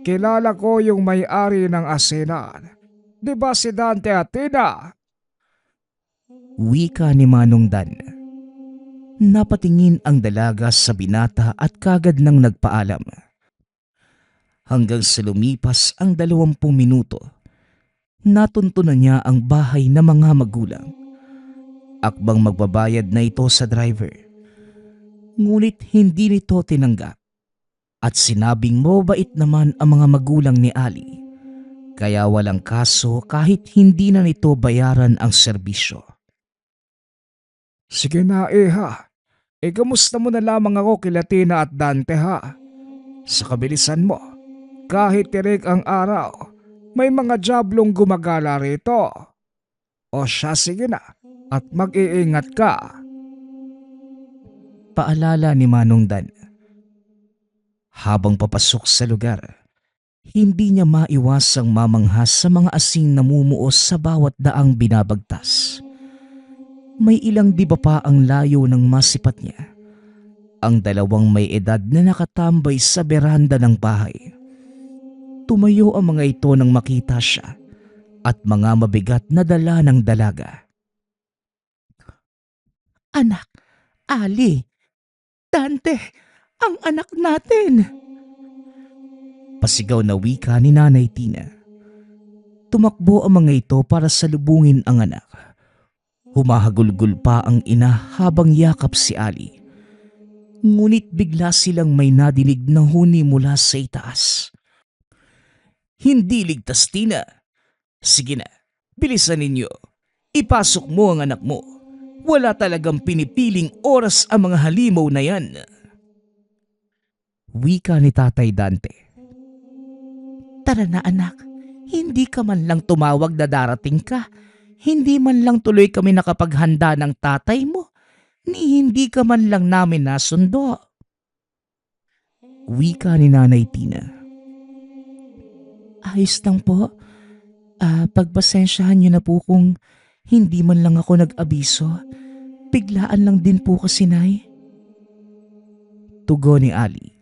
Kilala ko yung may-ari ng asinan. Di ba si Dante Atina? Wika ni Manong Dan. Napatingin ang dalaga sa binata at kagad nang nagpaalam. Hanggang sa lumipas ang 20 minuto, natunto na niya ang bahay ng mga magulang. Akbang magbabayad na ito sa driver. Ngunit hindi nito tinanggap at sinabing mabait naman ang mga magulang ni Ali. Kaya walang kaso kahit hindi na nito bayaran ang serbisyo. Sige na ha. Kamusta mo na lamang ako kila Tina at Dante ha? Sa kabilisan mo, kahit tirik ang araw, may mga jablong gumagala rito. O siya sige na at mag-iingat ka. Paalala ni Manong Dan. Habang papasok sa lugar, hindi niya maiwasang mamanghas sa mga asing namumuo sa bawat daang binabagtas. May ilang diba pa ang layo ng masipat niya. Ang dalawang may edad na nakatambay sa beranda ng bahay. Tumayo ang mga ito nang makita siya at mga mabigat na dala ng dalaga. Anak, Ali, Dante, ang anak natin! Pasigaw na wika ni Nanay Tina. Tumakbo ang mga ito para salubungin ang anak. Humahagulgul pa ang ina habang yakap si Ali. Ngunit bigla silang may nadinig na huni mula sa itaas. Hindi ligtas, Tina. Sige na, bilisan ninyo. Ipasok mo ang anak mo. Wala talagang pinipiling oras ang mga halimaw na yan. Wika ni Tatay Dante. Tara na anak, hindi ka man lang tumawag na darating ka. Hindi man lang tuloy kami nakapaghanda ng tatay mo, ni hindi ka man lang namin nasundo. Wika ni Nanay Tina. Ayos lang po. Pagpasensyahan niyo na po kung hindi man lang ako nag-abiso. Biglaan lang din po kasi, Nay. Tugon ni Ali.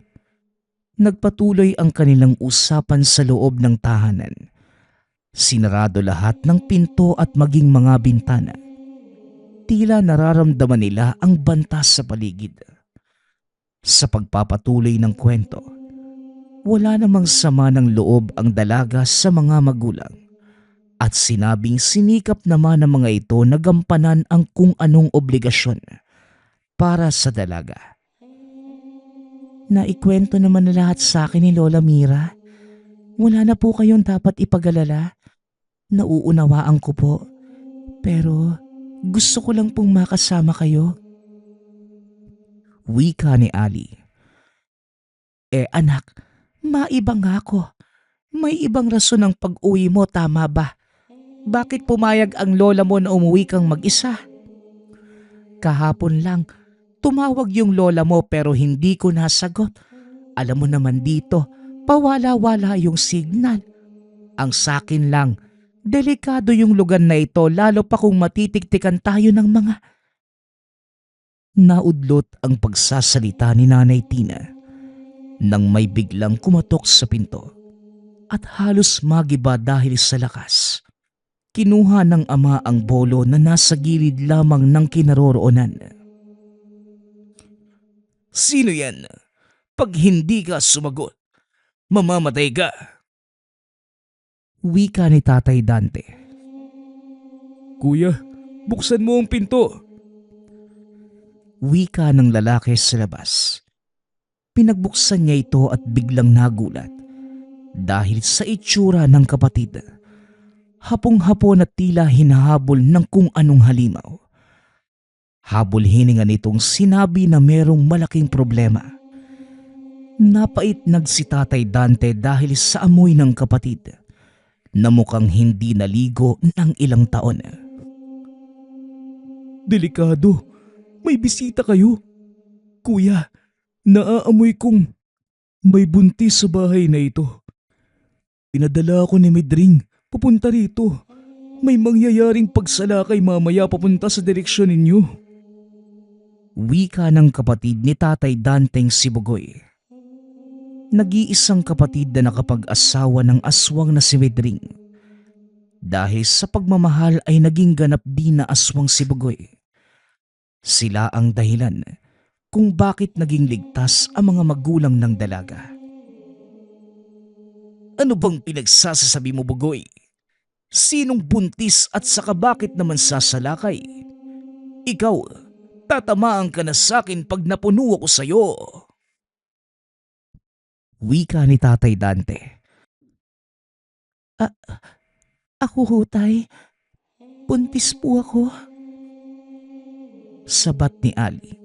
Nagpatuloy ang kanilang usapan sa loob ng tahanan. Sinarado lahat ng pinto at maging mga bintana. Tila nararamdaman nila ang banta sa paligid. Sa pagpapatuloy ng kwento, wala namang sama ng loob ang dalaga sa mga magulang. At sinabing sinikap naman ng mga ito na gampanan ang kung anong obligasyon para sa dalaga. Naikwento naman na lahat sa akin ni Lola Mira. Wala na po kayong dapat ipag-alala. Nauunawaan ko po. Pero gusto ko lang pong makasama kayo. Wika ni Ali. Anak, maiba nga ako. May ibang rason ang pag-uwi mo, tama ba? Bakit pumayag ang lola mo na umuwi kang mag-isa? Kahapon lang, tumawag yung lola mo pero hindi ko nasagot. Alam mo naman dito, pawala-wala yung signal. Ang sakin lang, delikado yung lugar na ito lalo pa kung matitiktikan tayo ng mga... Naudlot ang pagsasalita ni Nanay Tina nang may biglang kumatok sa pinto at halos magiba dahil sa lakas. Kinuha ng ama ang bolo na nasa gilid lamang ng kinaroroonan. Sino yan? Pag hindi ka sumagot, mamamatay ka. Wika ni Tatay Dante. Kuya, buksan mo ang pinto. Wika ng lalaki sa labas. Pinagbuksan niya ito at biglang nagulat dahil sa itsura ng kapatid. Hapong-hapon at tila hinahabol ng kung anong halimaw. Habol hininga nitong sinabi na merong malaking problema. Napaitnag si Tatay Dante dahil sa amoy ng kapatid na mukhang hindi naligo ng ilang taon. Delikado. May bisita kayo. Kuya, naaamoy kong may buntis sa bahay na ito. Pinadala ako ni Medring papunta rito. May mangyayaring pagsalakay mamaya papunta sa direksyon ninyo. Wika ng kapatid ni Tatay Danteng si Bugoy. Nag-iisang kapatid na nakapag-asawa ng aswang na si Medring. Dahil sa pagmamahal ay naging ganap din na aswang si Bugoy. Sila ang dahilan kung bakit naging ligtas ang mga magulang ng dalaga. Ano bang pinagsasasabi mo, Bugoy? Sinong buntis at saka bakit naman sasalakay? Ikaw, tatamaan ka na sakin pag napuno ako sa'yo. Wika ni Tatay Dante. Ako ho, Tay. Buntis po ako. Sabat ni Ali.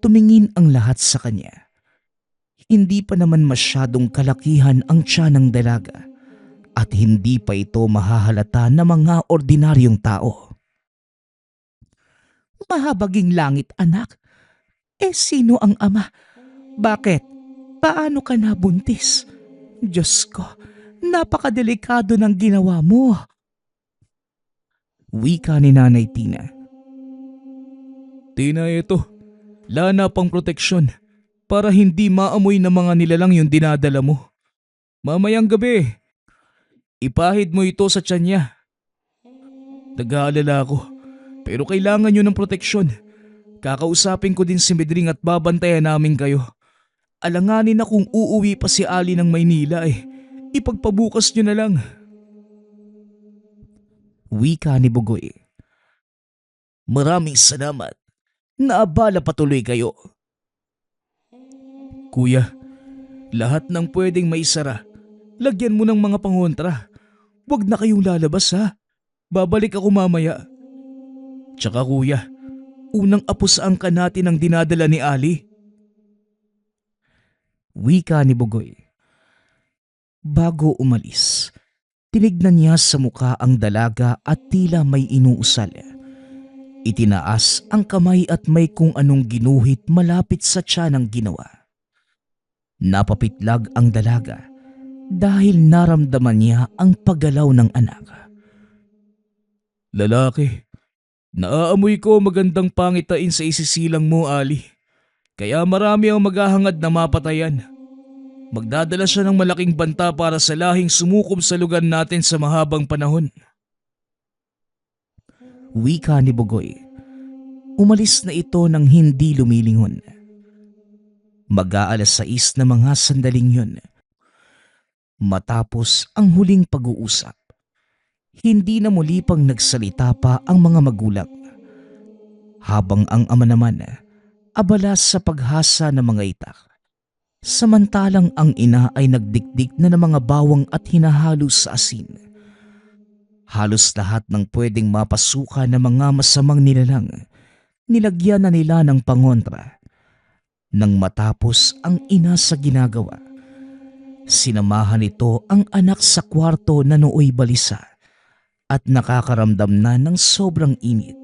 Tumingin ang lahat sa kanya. Hindi pa naman masyadong kalakihan ang tiyan ng dalaga at hindi pa ito mahahalata na mga ordinaryong tao. Mahabaging langit, anak. Sino ang ama? Bakit? Paano ka nabuntis? Diyos ko, napakadelikado ng ginawa mo. Wika ni Nanay Tina. Tina, ito. Lana pang proteksyon para hindi maamoy ng mga nilalang yung dinadala mo. Mamayang gabi, ipahid mo ito sa tiyan niya. Nag-aalala ako, pero kailangan nyo ng proteksyon. Kakausapin ko din si Medring at babantayan namin kayo. Alanganin na kung uuwi pa si Ali ng Maynila ipagpabukas nyo na lang. Wika ni Bugoy. Maraming salamat. Naabala patuloy kayo. Kuya, lahat ng pwedeng maisara, lagyan mo ng mga pangontra. Huwag na kayong lalabas ha. Babalik ako mamaya. Tsaka kuya, unang apo sa angka natin ang dinadala ni Ali. Wika ni Bugoy. Bago umalis, tinignan niya sa muka ang dalaga at tila may inuusal. Itinaas ang kamay at may kung anong ginuhit malapit sa tiyan ng ginawa. Napapitlag ang dalaga dahil naramdaman niya ang paggalaw ng anak. Lalaki, naaamoy ko magandang pangitain sa isisilang mo, Ali. Kaya marami ang maghahangad na mapatayan. Magdadala siya ng malaking banta para sa lahing sumukob sa lugar natin sa mahabang panahon. Wika ni Bugoy. Umalis na ito nang hindi lumilingon. Mag-aalas 6 na mga sandaling yun. Matapos ang huling pag-uusap, hindi na muli pang nagsalita pa ang mga magulang. Habang ang ama naman abala sa paghasa ng mga itak. Samantalang ang ina ay nagdikdik na ng mga bawang at hinahalo sa asin. Halos lahat ng pwedeng mapasukan ng mga masamang nilalang, nilagyan na nila ng pangontra. Nang matapos ang ina sa ginagawa, sinamahan nito ang anak sa kwarto na nooy balisa at nakakaramdam na ng sobrang init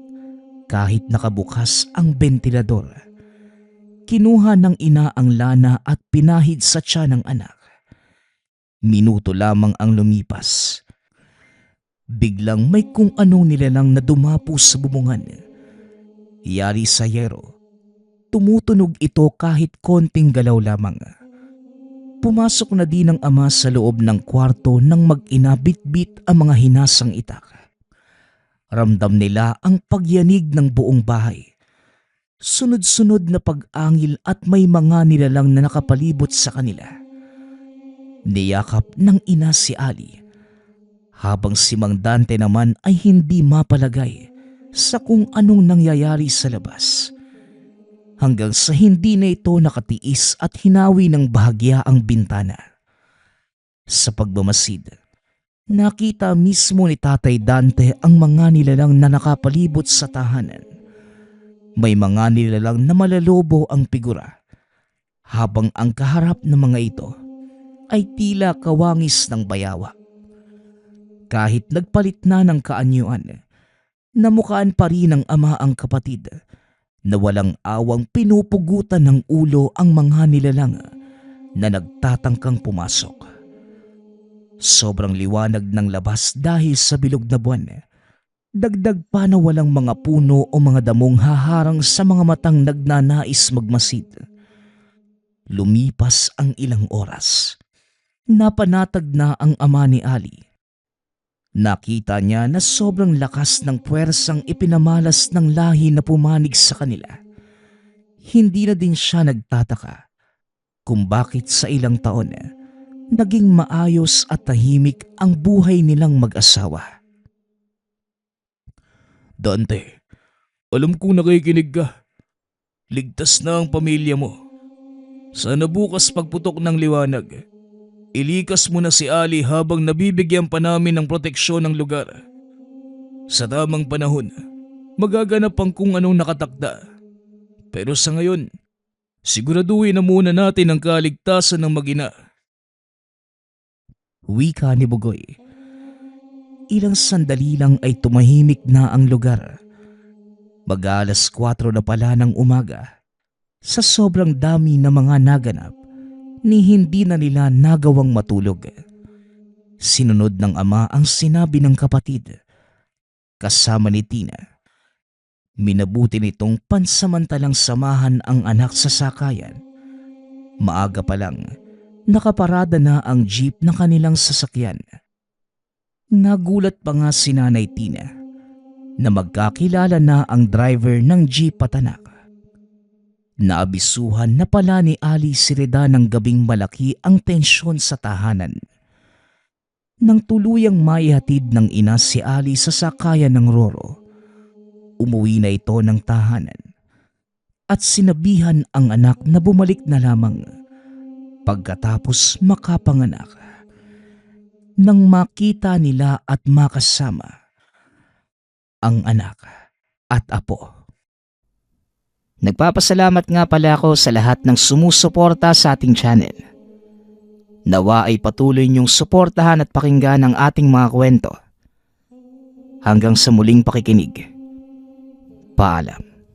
kahit nakabukas ang bentilador. Kinuha ng ina ang lana at pinahid sa tiyan ng anak. Minuto lamang ang lumipas. Biglang may kung anong nilalang na dumapo sa bubungan. Yari sa yero. Tumutunog ito kahit konting galaw lamang. Pumasok na din ang ama sa loob ng kwarto nang mag-ina bit-bit ang mga hinasang itak. Ramdam nila ang pagyanig ng buong bahay. Sunod-sunod na pag-angil at may mga nilalang na nakapalibot sa kanila. Niyakap ng ina si Ali, habang si Mang Dante naman ay hindi mapalagay sa kung anong nangyayari sa labas. Hanggang sa hindi na ito nakatiis at hinawi ng bahagya ang bintana. Sa pagmamasid, nakita mismo ni Tatay Dante ang mga nilalang na nakapalibot sa tahanan. May mga nilalang na malalobo ang figura, habang ang kaharap ng mga ito ay tila kawangis ng bayawa. Kahit nagpalit na ng kaanyuan, namukhaan pa rin ng ama ang kapatid na walang awang pinupugutan ng ulo ang mga nilalang na nagtatangkang pumasok. Sobrang liwanag ng labas dahil sa bilog na buwan. Dagdag pa na walang mga puno o mga damong haharang sa mga matang nagnanais magmasid. Lumipas ang ilang oras. Napanatag na ang ama ni Ali. Nakita niya na sobrang lakas ng puwersang ipinamalas ng lahi na pumanig sa kanila. Hindi na din siya nagtataka kung bakit sa ilang taon naging maayos at tahimik ang buhay nilang mag-asawa. Dante, alam kong nakikinig ka. Ligtas na ang pamilya mo. Sana bukas pagputok ng liwanag, ilikas mo na si Ali habang nabibigyan pa namin ng proteksyon ng lugar. Sa tamang panahon, magaganap ang kung anong nakatakda. Pero sa ngayon, siguraduhin na muna natin ang kaligtasan ng mag-ina. Wika ni Bugoy. Ilang sandali lang ay tumahimik na ang lugar. Mag-alas 4 na pala ng umaga. Sa sobrang dami ng mga naganap, ni hindi na nila nagawang matulog. Sinunod ng ama ang sinabi ng kapatid. Kasama ni Tina. Minabuti nitong pansamantalang samahan ang anak sa sakayan. Maaga pa lang, nakaparada na ang jeep na kanilang sasakyan. Nagulat pa nga si Nanay Tina na magkakilala na ang driver ng jeep patanak. Naabisuhan na pala ni Ali Sireda ng gabing malaki ang tensyon sa tahanan. Nang tuluyang maihatid ng ina si Ali sa sakayan ng Roro, umuwi na ito ng tahanan at sinabihan ang anak na bumalik na lamang pagkatapos makapanganak. Nang makita nila at makasama ang anak at apo. Nagpapasalamat nga pala ako sa lahat ng sumusuporta sa ating channel. Nawa ay patuloy niyong suportahan at pakinggan ang ating mga kwento. Hanggang sa muling pakikinig. Paalam.